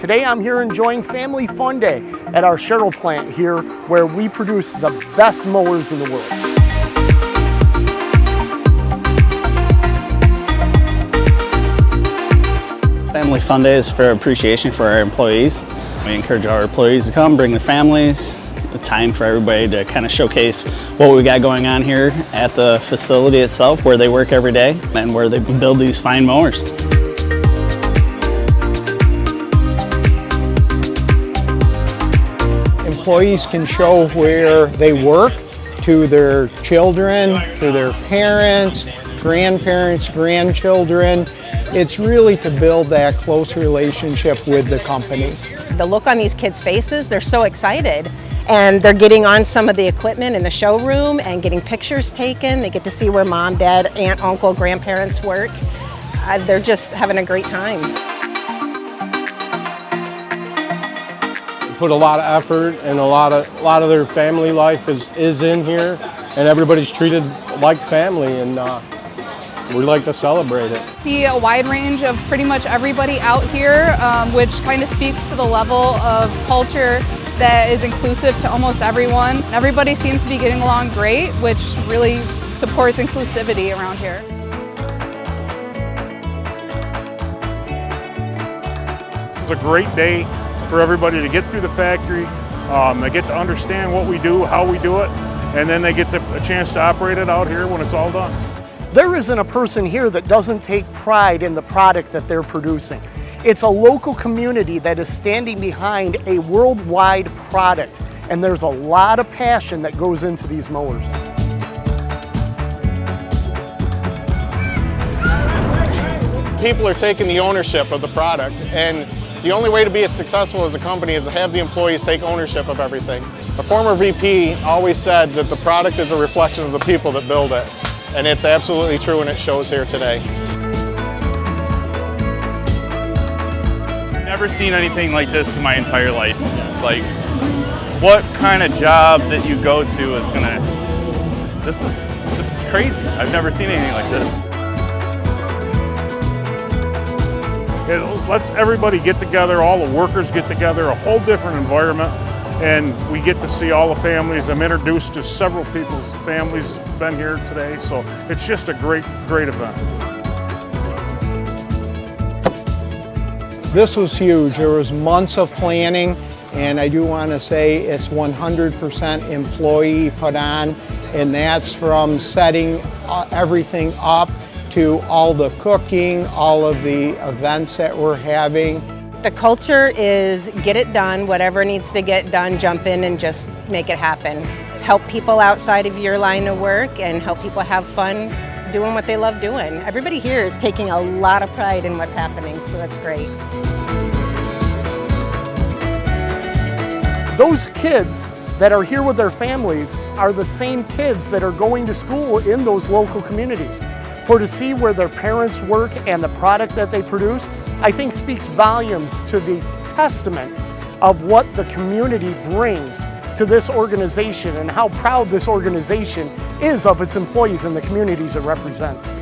Today I'm here enjoying Family Fun Day at our Sherrill plant here, where we produce the best mowers in the world. Family Fun Day is for appreciation for our employees. We encourage our employees to come, bring their families, a time for everybody to kind of showcase what we got going on here at the facility itself, where they work every day and where they build these fine mowers. Employees can show where they work to their children, to their parents, grandparents, grandchildren. It's really to build that close relationship with the company. The look on these kids' faces, they're so excited, and they're getting on some of the equipment in the showroom and getting pictures taken. They get to see where mom, dad, aunt, uncle, grandparents work. They're just having a great time. Put a lot of effort, and a lot of their family life is in here, and everybody's treated like family, and we like to celebrate it. See a wide range of pretty much everybody out here, which kind of speaks to the level of culture that is inclusive to almost everyone. Everybody seems to be getting along great, which really supports inclusivity around here. This is a great day for everybody to get through the factory. They get to understand what we do, how we do it, and then they get a chance to operate it out here when it's all done. There isn't a person here that doesn't take pride in the product that they're producing. It's a local community that is standing behind a worldwide product, and there's a lot of passion that goes into these mowers. People are taking the ownership of the product, and the only way to be as successful as a company is to have the employees take ownership of everything. A former VP always said that the product is a reflection of the people that build it. And it's absolutely true, and it shows here today. Never seen anything like this in my entire life. Like, what kind of job that you go to is gonna, this is crazy. I've never seen anything like this. It lets everybody get together, all the workers get together, a whole different environment, and we get to see all the families. I'm introduced to several people's families been here today, so it's just a great event. This was huge. There was months of planning, and I do want to say it's 100% employee put on, and that's from setting everything up to all the cooking, all of the events that we're having. The culture is get it done, whatever needs to get done, jump in and just make it happen. Help people outside of your line of work and help people have fun doing what they love doing. Everybody here is taking a lot of pride in what's happening, so that's great. Those kids that are here with their families are the same kids that are going to school in those local communities. For to see where their parents work and the product that they produce, I think speaks volumes to the testament of what the community brings to this organization and how proud this organization is of its employees and the communities it represents.